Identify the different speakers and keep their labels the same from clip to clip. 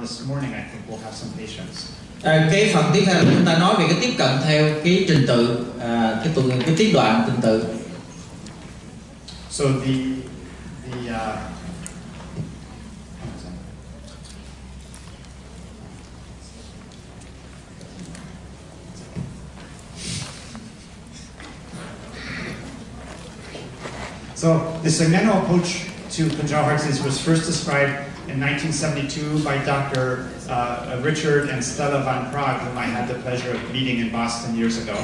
Speaker 1: this morning, I think we'll have some patience.
Speaker 2: Cái phần tiếp theo là chúng ta nói về cái tiếp cận theo cái trình tự, cái tiết đoạn trình tự.
Speaker 1: So the segmental approach to congenital heart disease was first described in 1972 by Dr. Richard and Stella Van Praag, whom I had the pleasure of meeting in Boston years ago.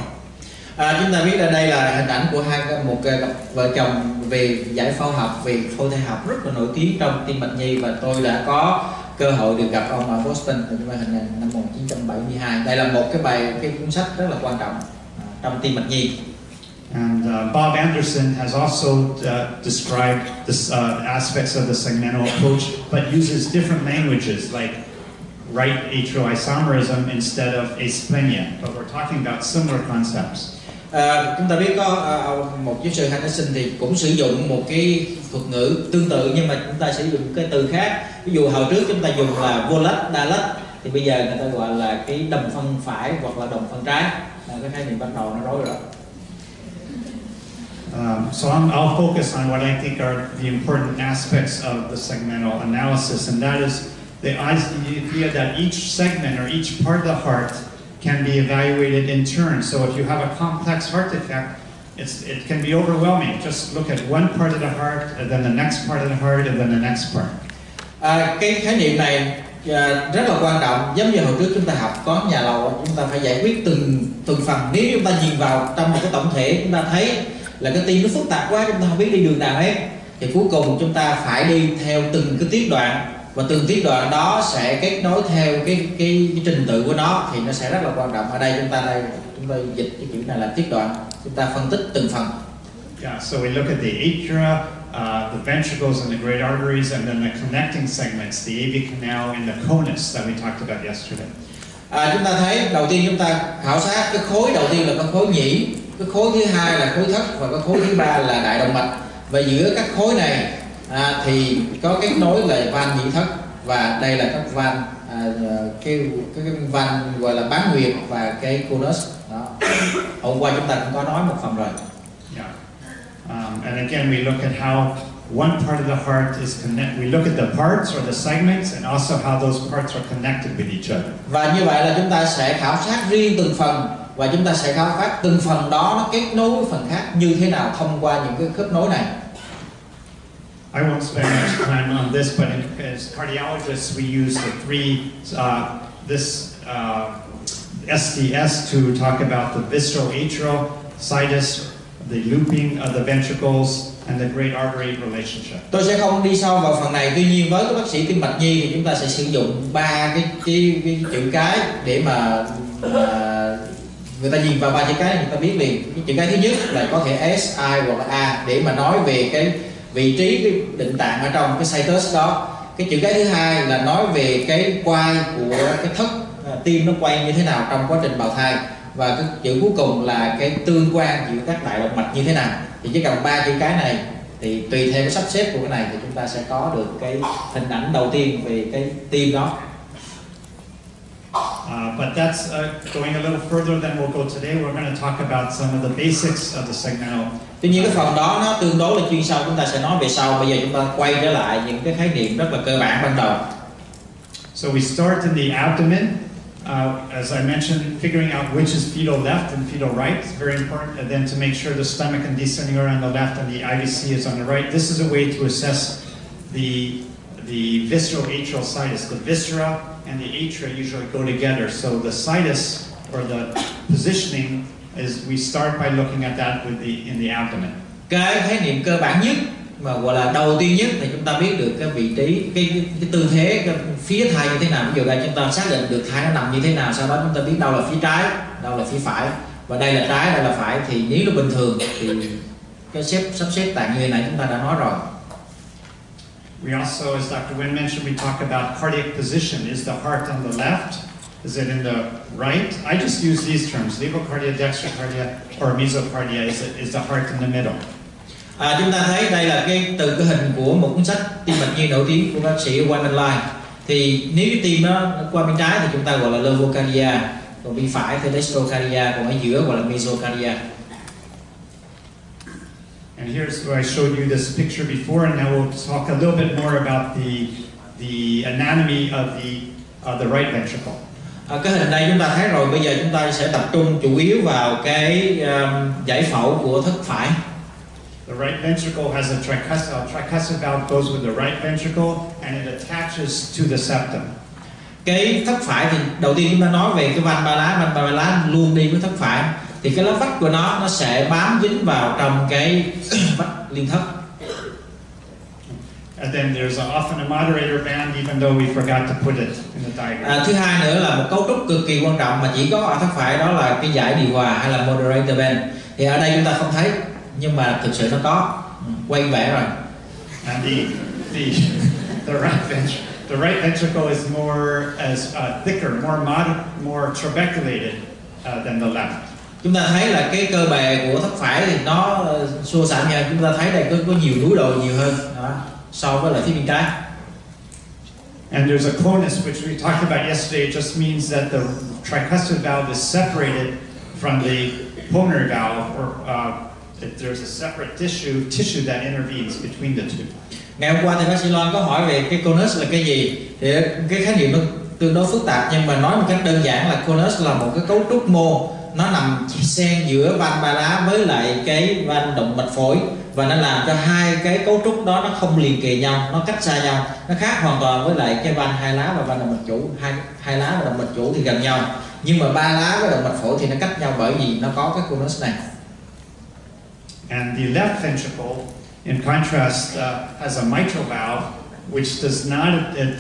Speaker 2: Chúng ta biết là đây là hình ảnh của một cặp vợ chồng về giải phẫu học, về phẫu thể học rất là nổi tiếng trong tim mạch nhi, và tôi đã có cơ hội được gặp ông ở Boston vào hình năm 1972. Đây là một cái cuốn sách rất là quan trọng trong tim mạch nhi.
Speaker 1: And Bob Anderson has also described this aspects of the segmental approach, but uses different languages like right atrial isomerism instead of asplenia. But we're talking about similar concepts.
Speaker 2: Chúng ta biết có một giáo sư Anderson thì cũng sử dụng một cái thuật ngữ tương tự, nhưng mà chúng ta sử dụng cái từ khác. Ví dụ hồi trước chúng ta dùng là vô lách, đa lách, thì bây giờ người ta gọi là cái đồng phân phải hoặc là đồng phân trái. Cái khái niệm bắt đầu nó rối rồi.
Speaker 1: So I'll focus on what I think are the important aspects of the segmental analysis, and that is the idea that each segment or each part of the heart can be evaluated in turn. So if you have a complex heart defect, it can be overwhelming. Just look at one part of the heart, and then the next part of the heart, and then the next part.
Speaker 2: Cái khái niệm này rất là quan trọng. Giống như hồi trước chúng ta học có nhà lầu, chúng ta phải giải quyết từng phần. Nếu chúng ta nhìn vào trong một cái tổng thể, chúng ta thấy là cái tim nó phức tạp quá, chúng ta không biết đi đường nào hết, thì cuối cùng chúng ta phải đi theo từng cái tiết đoạn, và từng tiết đoạn đó sẽ kết nối theo cái trình tự của nó, thì nó sẽ rất là quan trọng. Ở đây chúng ta dịch cái chữ này là tiết đoạn, chúng ta phân tích từng phần.
Speaker 1: Yeah, so we look at the atria, the ventricles and the great arteries, and then the connecting segments, the AV canal and the conus that we talked about yesterday.
Speaker 2: Chúng ta thấy đầu tiên chúng ta khảo sát cái khối đầu tiên là cái khối nhĩ, cái khối thứ hai là khối thất, và cái khối thứ ba là đại động mạch. Và giữa các khối này thì có kết nối là van nhĩ thất, và đây là các van cái van gọi là bán nguyệt và cái conus đó. Hôm qua chúng ta cũng có nói một phần rồi.
Speaker 1: Yeah. And again we look at how one part of the heart is we look at the parts or the segments, and also how those parts are connected with each other.
Speaker 2: Và như vậy là chúng ta sẽ khảo sát riêng từng phần, và chúng ta sẽ khảo sát từng phần đó nó kết nối với phần khác như thế nào thông qua những cái khớp nối này.
Speaker 1: I won't spend much time on this, but as cardiologists we use the three STS to talk about the visceral atrial situs, the looping of the ventricles, and the great artery relationship.
Speaker 2: Tôi sẽ không đi sâu vào phần này, tuy nhiên với các bác sĩ tim mạch nhi thì chúng ta sẽ sử dụng ba cái chữ cái để mà người ta nhìn vào ba chữ cái này người ta biết liền. Cái chữ cái thứ nhất là có thể S, I hoặc là A để mà nói về cái vị trí cái định tạng ở trong cái situs đó. Cái chữ cái thứ hai là nói về cái quay của cái thất, tim nó quay như thế nào trong quá trình bào thai, và cái chữ cuối cùng là cái tương quan giữa các đại động mạch như thế nào. Thì chỉ cần ba chữ cái này thì tùy theo cái sắp xếp của cái này thì chúng ta sẽ có được cái hình ảnh đầu tiên về cái tim đó.
Speaker 1: But that's going a little further than we'll go today. We're going to talk about some of the basics of the segmental.
Speaker 2: Tuy nhiên cái phần đó nó tương đối là chuyên sâu, chúng ta sẽ nói về sau. Bây giờ chúng ta quay trở lại những cái khái niệm rất là cơ bản ban đầu.
Speaker 1: So we start in the abdomen. As I mentioned, figuring out which is fetal left and fetal right is very important, and then to make sure the stomach and descending are on the left and the IVC is on the right. This is a way to assess the visceral atrial situs. The viscera and the atria usually go together, so the situs or the positioning is we start by looking at that in the abdomen.
Speaker 2: Cái khái niệm cơ bản nhất mà gọi là đầu tiên nhất thì chúng ta biết được cái vị trí, cái tư thế cái phía thai như thế nào. Ví dụ đây chúng ta xác định được thai nó nằm như thế nào, sau đó chúng ta biết đâu là phía trái, đâu là phía phải, và đây là trái, đây là phải. Thì nếu nó bình thường thì cái sắp xếp tạng như thế này chúng ta đã nói rồi.
Speaker 1: We also, as Dr. Nguyen mentioned, we talk about cardiac position. Is the heart on the left? Is it in the right? I just use these terms: levocardia, dextrocardia, or mesocardia. Is the heart in the middle?
Speaker 2: Chúng ta thấy đây là từ cái hình của một cuốn sách tim mạch nhi nổi tiếng của bác sĩ Wayman Lai. Thì nếu cái tim nó qua bên trái thì chúng ta gọi là levocardia, còn bên phải thì dextrocardia, còn ở giữa gọi là mesocardia.
Speaker 1: And here's where I showed you this picture before, and now we'll talk a little bit more about the anatomy of the right ventricle.
Speaker 2: Cái hình này chúng ta thấy rồi, bây giờ chúng ta sẽ tập trung chủ yếu vào cái giải phẫu của thất phải.
Speaker 1: The right ventricle has a tricuspid valve goes with the right ventricle and it attaches to the septum.
Speaker 2: Cái thất phải thì đầu tiên chúng ta nói về cái van ba lá luôn đi với thất phải, thì cái lớp vách của nó sẽ bám dính vào trong cái vách liên thất.
Speaker 1: And then there's often a moderator band, even though we forgot to put it in the diagram.
Speaker 2: Thứ hai nữa là một cấu trúc cực kỳ quan trọng mà chỉ có ở thất phải, đó là cái dải điều hòa hay là moderator band. Thì ở đây chúng ta không thấy, nhưng mà thực sự nó có, quay vẽ rồi.
Speaker 1: And the right ventricle is more thicker, more trabeculated than the left.
Speaker 2: Chúng ta thấy là cái cơ bề của thất phải thì nó xua xạ hơn. Chúng ta thấy đây có nhiều núi đồi nhiều hơn đó, so với lại phía bên trái.
Speaker 1: And there's a conus which we talked about yesterday. It just means that the tricuspid valve is separated from the pulmonary valve, or there's a separate tissue that intervenes between the two.
Speaker 2: Ngày hôm qua thì bác sĩ Loan có hỏi về cái conus là cái gì. Thì cái khái niệm nó tương đối phức tạp, nhưng mà nói một cách đơn giản là conus là một cái cấu trúc mô, nó nằm xen giữa van ba lá với lại cái van động mạch phổi, và nó làm cho hai cái cấu trúc đó nó không liền kề nhau, nó cách xa nhau. Nó khác hoàn toàn với lại cái van hai lá và van động mạch chủ. Hai lá và động mạch chủ thì gần nhau, nhưng mà ba lá với động mạch phổi thì nó cách nhau bởi vì nó có cái conus này.
Speaker 1: And the left ventricle, in contrast, has a mitral valve, which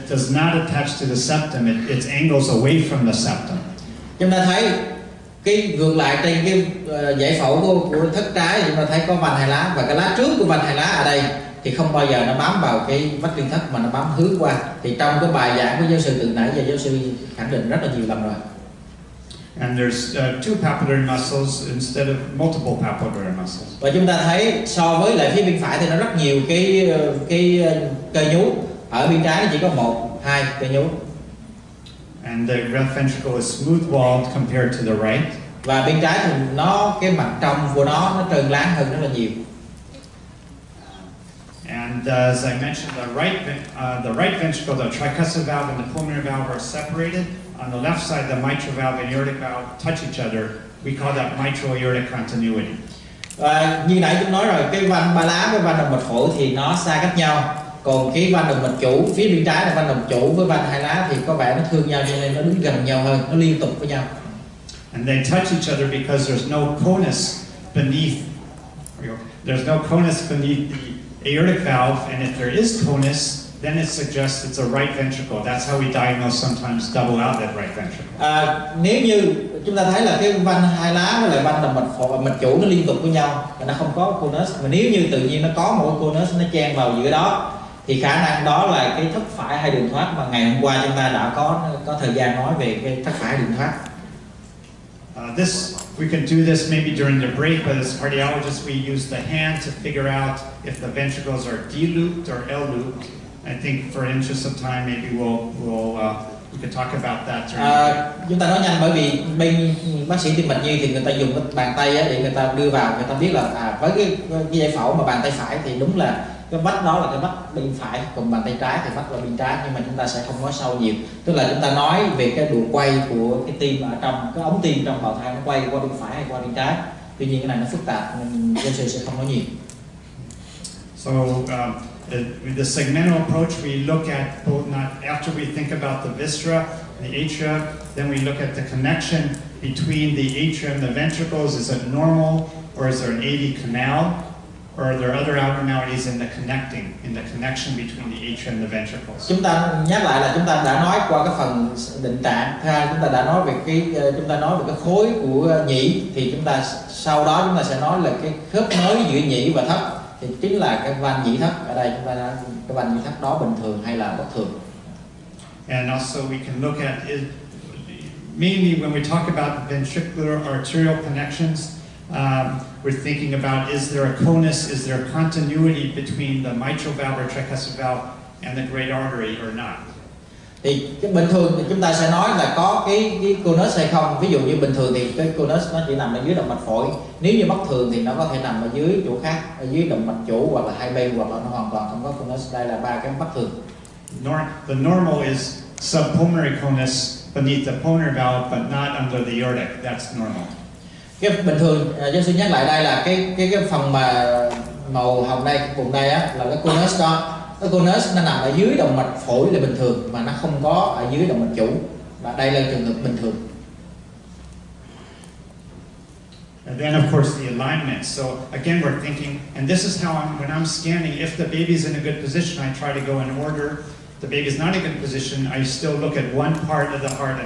Speaker 1: does not attach to the septum. It angles away from the septum.
Speaker 2: Chúng ta thấy cái ngược lại trên cái giải phẫu của thất trái, chúng ta thấy có van hai lá, và cái lá trước của van hai lá ở đây thì không bao giờ nó bám vào cái vách liên thất mà nó bám hướng qua. Thì trong cái bài giảng của giáo sư từ nãy giờ giáo sư khẳng định rất là nhiều lần rồi.
Speaker 1: And there's two papillary muscles instead of multiple papillary muscles.
Speaker 2: Và chúng ta thấy so với lại phía bên phải thì nó rất nhiều cái cơ nhú. Ở bên trái nó chỉ có 1-2 cơ nhú.
Speaker 1: And the left ventricle is smooth walled compared to the right.
Speaker 2: Và bên trái thì cái mặt trong của nó trơn láng hơn rất là nhiều.
Speaker 1: And as I mentioned, the right ventricle, the tricuspid valve and the pulmonary valve are separated. On the left side, the mitral valve and aortic valve touch each other. We call that mitral aortic continuity.
Speaker 2: Và như nãy chúng nói rồi, cái van ba lá với van động mạch phổi thì nó xa cách nhau. Còn cái van động mạch chủ phía bên trái là van động chủ với van hai lá thì có vẻ nó thương nhau, cho nên nó đứng gần nhau hơn, nó liên tục với nhau.
Speaker 1: And they touch each other because there's no conus beneath. There's no conus beneath the aortic valve, and if there is conus, then it suggests it's a right ventricle. That's how we diagnose sometimes double outlet right ventricle.
Speaker 2: Nếu như chúng ta thấy là cái van hai lá với lại van động mạch chủ nó liên tục với nhau và nó không có conus, mà nếu như tự nhiên nó có một cái conus nó chen vào giữa đó, thì khả năng đó là cái thất phải hay đường thoát mà ngày hôm qua chúng ta đã có thời gian nói về cái thất phải đường thoát.
Speaker 1: We can do this maybe during the break, but as cardiologists we use the hand to figure out if the ventricles are D-looped or L-looped. I think for interest of time, maybe we could talk about that.
Speaker 2: Chúng ta nói nhanh bởi vì bên bác sĩ tim mạch nhi thì người ta dùng cái bàn tay để người ta đưa vào, người ta biết là với cái giải phẫu mà bàn tay phải thì đúng là cái vách đó là cái vách bên phải, còn bàn tay trái thì vách là bên trái, nhưng mà chúng ta sẽ không nói sâu nhiều. Tức là chúng ta nói về cái độ quay của cái tim ở trong cái ống tim trong bào thai, nó quay qua bên phải hay qua bên trái. Tuy nhiên cái này nó phức tạp nên giáo sư sẽ không nói nhiều.
Speaker 1: So with the segmental approach, we look at both. After we think about the viscera, the atria, then we look at the connection between the atrium and the ventricles. Is it normal, or is there an AV canal? Or are there other abnormalities in the connection between the atrium and the ventricles?
Speaker 2: Chúng ta nhắc lại là chúng ta đã nói qua cái phần định trạng. Thứ hai, chúng ta đã nói về cái khối của nhĩ, thì sau đó chúng ta sẽ nói là cái khớp nối giữa nhĩ và thất, thì chính là cái van nhĩ thất. Ở đây chúng ta đã cái van nhĩ thất đó bình thường hay là bất thường.
Speaker 1: And also we can look at mainly when we talk about ventricular arterial connections. We're thinking about, is there a conus, is there a continuity between the mitral valve or tricuspid valve and the great artery or not?
Speaker 2: Thì cái bình thường thì chúng ta sẽ nói là có cái conus hay không. Ví dụ như bình thường thì cái conus nó chỉ nằm ở dưới động mạch phổi. Nếu như bất thường thì nó có thể nằm ở dưới chỗ khác, ở dưới động mạch chủ hoặc là hai bên, hoặc là nó hoàn toàn không có conus. Đây là ba cái bất thường.
Speaker 1: The normal is subpulmonary conus beneath the pulmonary valve, but not under the aortic. That's normal.
Speaker 2: Cái bình thường, giáo sư nhắc lại đây là cái phần mà màu hồng đây, vùng đây á, là cái conus đó. Cái conus nó nằm ở dưới động mạch phổi là bình thường, mà nó không có ở dưới động mạch chủ. Và đây là trường hợp bình thường.
Speaker 1: And then of course the alignment. So again we're thinking, and this is how when I'm scanning, if the baby's in a good position, I try to go in order. The baby's not in a good position, I still look at one part of the heart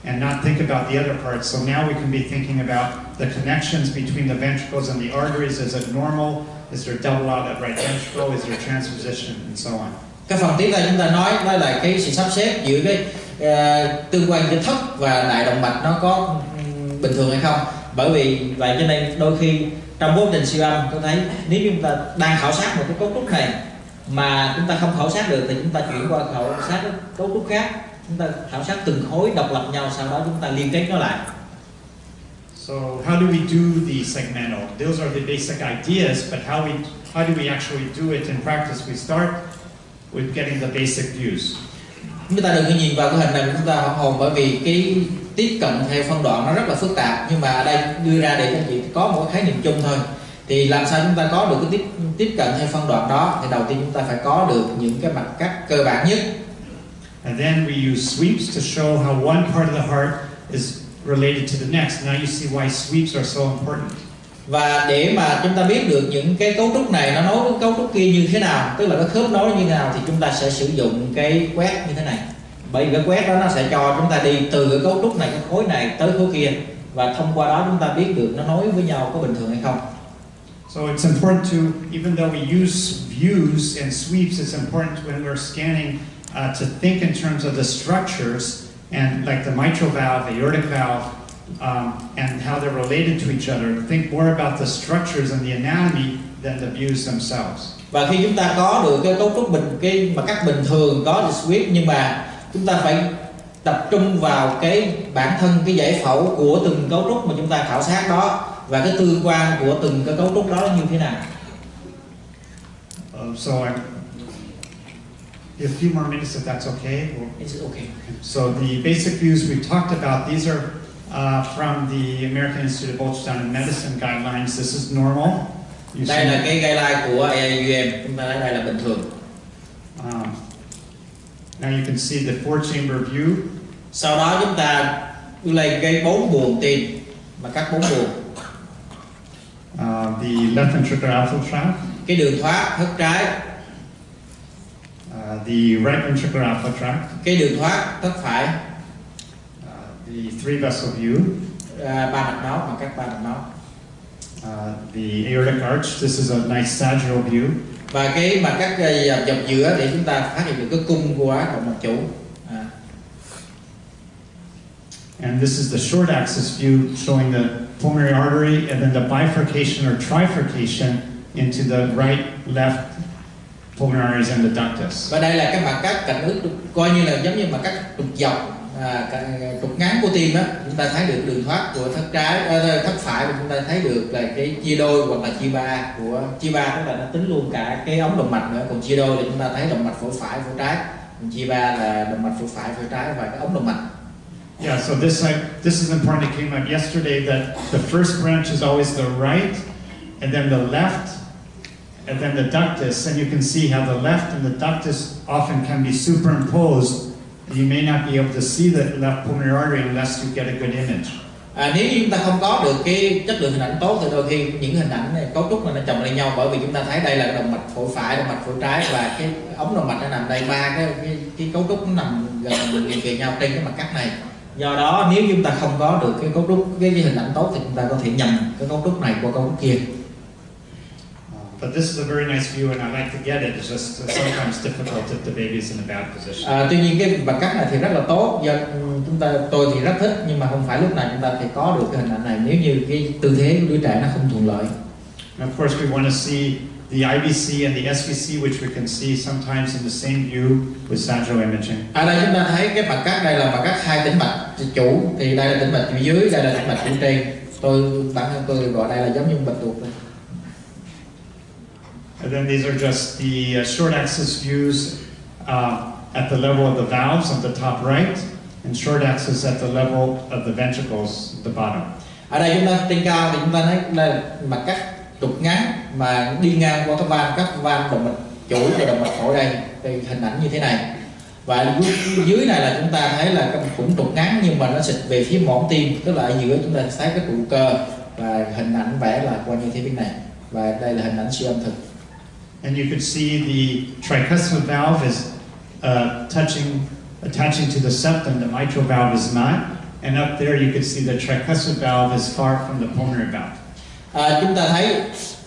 Speaker 1: and not think about the other parts. So now we can be thinking about the connections between the ventricles and the arteries. Is it normal? Is there double out at right ventricle? Is there transposition? And so on.
Speaker 2: Cái phần tiếp theo chúng ta nói đó là cái sự sắp xếp giữa cái tương quan giữa thất và đại động mạch nó có bình thường hay không. Bởi vì vậy cho nên đôi khi trong quá trình siêu âm tôi thấy nếu chúng ta đang khảo sát một cái cấu trúc này mà chúng ta không khảo sát được thì chúng ta chuyển qua khảo sát cái cấu trúc khác. Chúng ta khảo sát từng khối độc lập nhau, sau đó chúng ta liên kết nó lại.
Speaker 1: So how do we do the segmental? Those are the basic ideas, but how do we actually do it in practice? We start with getting the basic views.
Speaker 2: Chúng ta đừng có nhìn vào cái hình này chúng ta hỏng hồn, bởi vì cái tiếp cận theo phân đoạn nó rất là phức tạp, nhưng mà ở đây đưa ra để các chị có một khái niệm chung thôi. Thì làm sao chúng ta có được cái tiếp cận theo phân đoạn đó? Thì đầu tiên chúng ta phải có được những cái mặt cắt cơ bản nhất.
Speaker 1: And then we use sweeps to show how one part of the heart is related to the next. Now you see why sweeps are so important.
Speaker 2: Và để mà chúng ta biết được những cái cấu trúc này nó nối với cấu trúc kia như thế nào, tức là cái khớp nối như thế nào, thì chúng ta sẽ sử dụng cái quét như thế này. Bởi vì cái quét đó nó sẽ cho chúng ta đi từ cái cấu trúc này, cái khối này tới khối kia, và thông qua đó chúng ta biết được nó nối với nhau có bình thường hay không.
Speaker 1: So it's important to, even though we use views and sweeps, it's important when we're scanning to think in terms of the structures and like the mitral valve, the aortic valve, and how they're related to each other. Think more about the structures and the anatomy than the views themselves.
Speaker 2: Và khi chúng ta có được cái cấu trúc cái mặt cắt bình thường, có được sweep, nhưng mà chúng ta phải tập trung vào cái bản thân cái giải phẫu của từng cấu trúc mà chúng ta khảo sát đó, và cái tương quan của từng cái cấu trúc đó như thế nào.
Speaker 1: So a few more minutes if that's okay.
Speaker 2: It's okay.
Speaker 1: So the basic views we've talked about, these are from the American Institute of Ultrasound and Medicine guidelines. This is normal.
Speaker 2: Đây là cái guideline của AAUM, chúng ta thấy đây là bình thường.
Speaker 1: Now you can see the 4-chamber view.
Speaker 2: Sau đó chúng ta đưa lên cái 4 buồng tim, mà cắt 4 buồng.
Speaker 1: The left ventricular outflow tract.
Speaker 2: Cái đường thoát thất trái.
Speaker 1: The right ventricular outflow tract.
Speaker 2: Cái đường thoát thất phải.
Speaker 1: The 3-vessel view.
Speaker 2: 3 mạch máu, mà cắt 3 mạch máu.
Speaker 1: The aortic arch. This is a nice sagittal view.
Speaker 2: Và cái mặt cắt dọc giữa để chúng ta phát hiện được cái cung của động mạch chủ.
Speaker 1: And this is the short axis view showing the pulmonary artery and then the bifurcation or trifurcation into the right, left pulmonary arteries and the ductus.
Speaker 2: Và đây là cái mặt cắt cạnh ức, coi như là giống như mặt cắt trục dọc, trục ngắn của tim á. Chúng ta thấy được đường thoát của thất trái, thất phải, và chúng ta thấy được là cái chia đôi hoặc là chia ba của chia ba, tức là nó tính luôn cả cái ống động mạch nữa. Còn chia đôi là chúng ta thấy động mạch phổi phải, phổi trái. Còn chia ba là động mạch phổi phải, phổi trái và cái ống động mạch.
Speaker 1: Yeah, so this is important. It came up yesterday that the first branch is always the right, and then the left, and then the ductus. And you can see how the left and the ductus often can be superimposed. You may not be able to see the left pulmonary artery unless you get a good image.
Speaker 2: Nếu như chúng ta không có được cái chất lượng hình ảnh tốt thì đôi khi những hình ảnh này, cấu trúc này nó chồng lên nhau, bởi vì chúng ta thấy đây là cái động mạch phổi phải, động mạch phổi trái, và cái ống động mạch nó nằm đây, ba cái cấu trúc nó nằm gần liền kề nhau trên cái mặt cắt này. Do đó nếu chúng ta không có được cái cấu trúc, cái hình ảnh tốt, thì chúng ta có thể nhầm cái cấu trúc này qua cấu trúc kia.
Speaker 1: But this is a very nice view and I like to get it. It's just sometimes difficult if the baby is in a bad position.
Speaker 2: Tuy nhiên cái mặt cắt này thì rất là tốt, do tôi thì rất thích, nhưng mà không phải lúc nào chúng ta thì có được cái hình ảnh này nếu như cái tư thế của đứa trẻ nó không thuận lợi.
Speaker 1: And of course we want to see the IVC and the SVC, which we can see sometimes in the same view with sagittal imaging.
Speaker 2: Ở đây chúng ta thấy cái mặt cắt, đây là mặt cắt hai tĩnh mạch chủ, thì đây là tĩnh mạch chủ dưới, đây là tĩnh mạch chủ trên. Bản thân tôi gọi đây là giống như bạch tuộc đây.
Speaker 1: And then these are just the short axis views at the level of the valves on the top right, and short axis at the level of the ventricles at the bottom.
Speaker 2: Ở đây chúng ta trên cao thì chúng ta thấy đây là mặt cắt trục ngắn mà đi ngang qua các van động mạch chủ và động mạch phổi đây, thì hình ảnh như thế này. Và dưới này là chúng ta thấy là cũng trục ngắn nhưng mà nó xịt về phía mõm tim, tức là ở giữa chúng ta thấy cái trụ cơ, và hình ảnh vẽ là qua như thế bên này. Và đây là hình ảnh siêu âm thực.
Speaker 1: And you can see the tricuspid valve is attaching to the septum. The mitral valve is not. And up there you can see the tricuspid valve is far from the pulmonary valve.
Speaker 2: Chúng ta thấy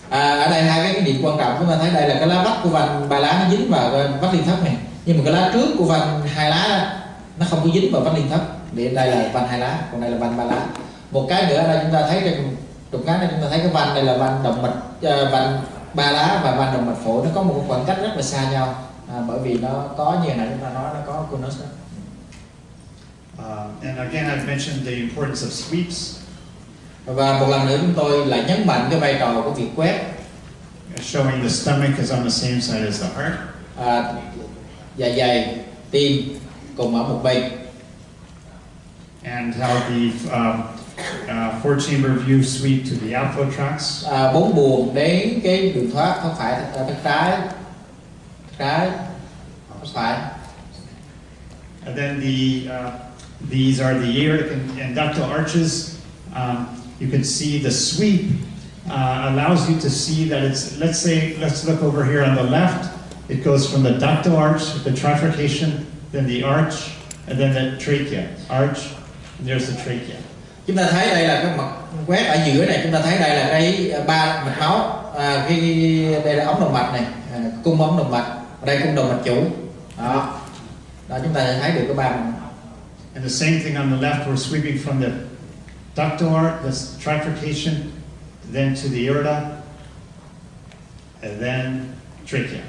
Speaker 2: ở đây hai cái điểm quan trọng. Chúng ta thấy đây là cái lá vách của van ba lá nó dính vào vách liên thấp này, nhưng mà cái lá trước của van hai lá nó không có dính vào vách liên thấp. Để đây là van hai lá, còn đây là van ba lá. Một cái nữa ở đây chúng ta thấy trên trục ngắn này chúng ta thấy cái van đây là van động mạch, van ba lá và van động mạch phổi, nó có một khoảng cách rất là xa nhau, bởi vì nó có như này chúng ta nói nó có conus đó.
Speaker 1: And again, I've mentioned the importance of sweeps.
Speaker 2: Và một lần nữa chúng tôi lại nhấn mạnh cái vai trò của việc quét,
Speaker 1: showing the stomach is on the same side as the heart.
Speaker 2: Dạ dày, tim cùng ở một bên.
Speaker 1: And how the four chamber view sweep to the outflow tracts.
Speaker 2: 4 buồng đến cái đường thoát phải, trái, phải.
Speaker 1: And then these are the aortic and ductal arches. You can see the sweep allows you to see that it's, let's look over here on the left. It goes from the ductal arch, the trifurcation, then the arch, and then the trachea. Arch, and there's the trachea.
Speaker 2: Chúng ta thấy đây là cái mặt quét ở giữa này, chúng ta thấy đây là cái ba mạch máu, đây là ống động mạch này, cung ống động mạch, đây cung động mạch chủ. Đó, chúng ta thấy được cái ba.
Speaker 1: And the same thing on the left, we're sweeping from the ductal arch, the trifurcation, then to the aorta, and then trachea.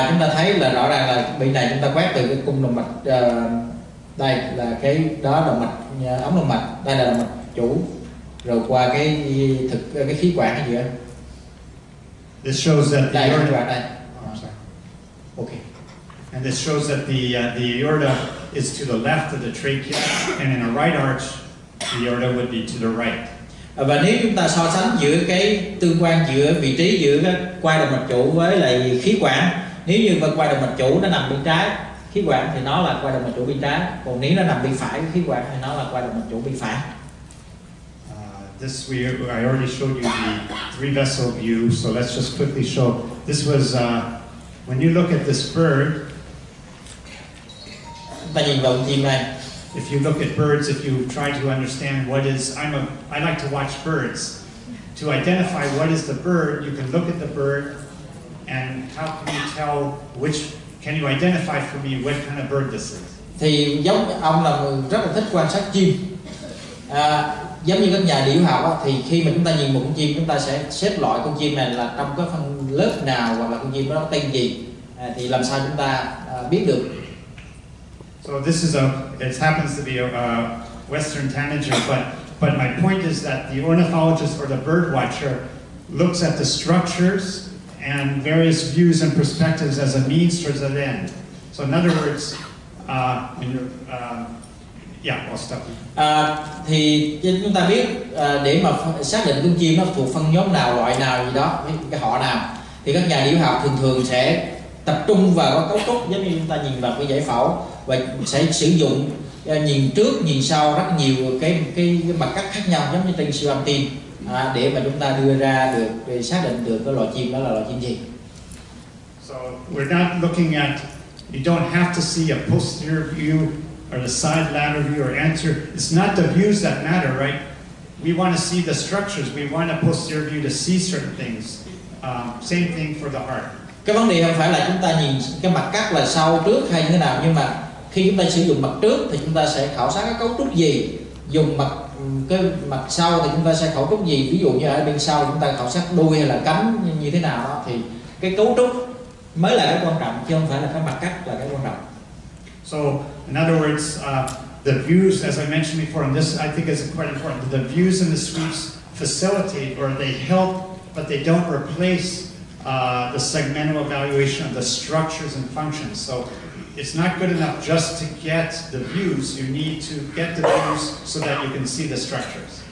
Speaker 2: Chúng ta thấy là rõ ràng là bên này chúng ta quét từ cái cung động mạch, đây là cái đó động mạch, ống động mạch, đây là động mạch chủ, rồi qua cái khí quản ở giữa.
Speaker 1: This shows that the aorta.
Speaker 2: Đây. Okay.
Speaker 1: And this shows that the aorta is to the left of the trachea, and in a right arch, the aorta would be to the right.
Speaker 2: Và nếu chúng ta so sánh giữa cái tương quan giữa vị trí giữa cái quai động mạch chủ với lại khí quản, nếu như quai động mạch chủ nó nằm bên trái khí quản thì nó là quai động mạch chủ bên trái, còn nếu nó nằm bên phải khí quản thì nó là quai động mạch chủ bên phải.
Speaker 1: I already showed you the three vessel view, so let's just quickly show. This was when you look at this bird.
Speaker 2: Ta nhìn vào con chim này.
Speaker 1: If you look at birds, if you try to understand what is, I like to watch birds. To identify what is the bird, you can look at the bird, and how can you tell can you identify for me what kind of bird this is?
Speaker 2: Thì giống ông là người rất là thích quan sát chim. Giống như các nhà điểu học thì khi mà chúng ta nhìn một con chim, chúng ta sẽ xếp loại con chim này là trong cái phân lớp nào, hoặc là con chim đó tên gì, thì làm sao chúng ta biết được.
Speaker 1: So this is it happens to be a Western tanager, but my point is that the ornithologist or the bird watcher looks at the structures and various views and perspectives as a means towards an end. So in other words, when you're I'll stop.
Speaker 2: Thì chúng ta biết để mà xác định con chim nó thuộc phân nhóm nào, loại nào gì đó, cái họ nào, thì các nhà điểu học thường sẽ tập trung vào cái cấu trúc, giống như chúng ta nhìn vào cái giải phẫu, và sẽ sử dụng nhìn trước nhìn sau rất nhiều cái mặt cắt khác nhau, giống như trên siêu âm tim, để mà chúng ta đưa ra được, để xác định được cái loại chim đó là loại chim gì.
Speaker 1: So we're not looking at, you don't have to see a posterior view or the side lateral view or anterior. It's not the views that matter, right? We want to see the structures. We want a posterior view to see certain things. Same thing for the heart.
Speaker 2: Cái vấn đề không phải là chúng ta nhìn cái mặt cắt là sau trước hay như thế nào, nhưng mà khi chúng ta sử dụng mặt trước thì chúng ta sẽ khảo sát cái cấu trúc gì, dùng cái mặt sau thì chúng ta sẽ khảo trúc gì, ví dụ như ở bên sau chúng ta khảo sát đuôi hay là cánh như thế nào đó, thì cái cấu trúc mới là cái quan trọng chứ không phải là cái mặt cắt là cái quan trọng.
Speaker 1: So in other words, the views, as I mentioned before, and this I think is quite important, the views in the sweeps facilitate or they help, but they don't replace the segmental evaluation of the structures and functions. So it's not good enough just to get the views, you need to get the views so that you can see the structures.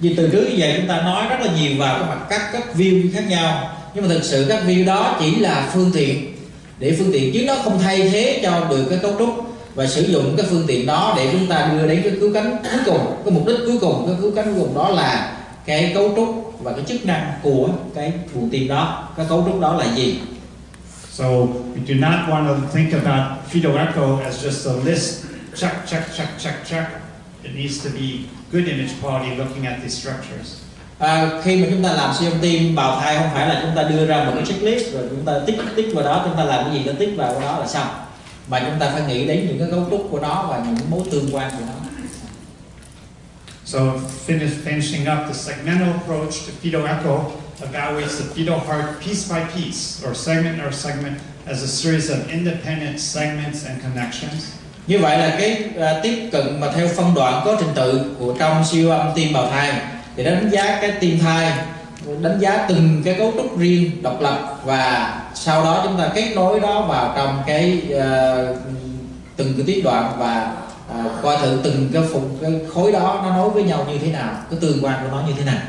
Speaker 2: Vì từ trước giờ chúng ta nói rất là nhiều vào cái mặt cắt, các view khác nhau, nhưng mà thực sự các view đó chỉ là phương tiện chứ nó không thay thế cho được cái cấu trúc, và sử dụng cái phương tiện đó để chúng ta đưa đến cái cứu cánh cuối cùng, cái mục đích cuối cùng, cái cứu cánh cuối cùng đó là cái cấu trúc và cái chức năng của cái buồng tim đó. Cái cấu trúc đó là gì?
Speaker 1: So we do not want to think about fetal echo as just a list, check, check, check, check, check. It needs to be good image quality looking at these structures.
Speaker 2: Khi mà chúng ta làm siêu âm tim bào thai không phải là chúng ta đưa ra một cái checklist rồi chúng ta tích vào đó, chúng ta làm cái gì nó tích vào cái đó là xong, mà chúng ta phải nghĩ đến những cái cấu trúc của nó và những mối tương quan của nó.
Speaker 1: So finishing up, the segmental approach to fetal echo evaluates the fetal heart piece by piece or segment as a series of independent segments and connections.
Speaker 2: Như vậy là cái tiếp cận mà theo phân đoạn có trình tự của trong siêu âm tim bào thai thì đánh giá cái tim thai, đánh giá từng cái cấu trúc riêng độc lập, và sau đó chúng ta kết nối đó vào trong cái từng cái tiết đoạn và coi thử từng cái khối đó nó nối với nhau như thế nào, cái tương quan của nó như thế nào.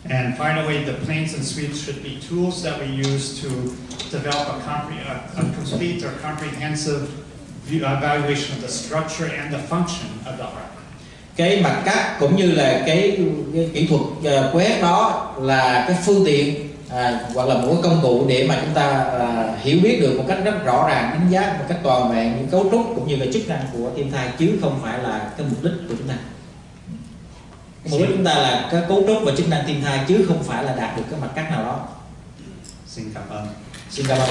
Speaker 1: And finally, the planes and sweeps should be tools that we use to develop a complete or comprehensive evaluation of the structure and the function of the heart.
Speaker 2: Cái mặt cắt cũng như là cái kỹ thuật quét đó là cái phương tiện hoặc là một cái công cụ để mà chúng ta hiểu biết được một cách rất rõ ràng, đánh giá một cách toàn vẹn những cấu trúc cũng như là chức năng của tim thai, chứ không phải là cái mục đích của chúng ta. Mục đích chúng ta là cái cấu trúc và chức năng tim thai chứ không phải là đạt được cái mặt cắt nào đó.
Speaker 1: Xin cảm ơn.
Speaker 2: Xin cảm ơn.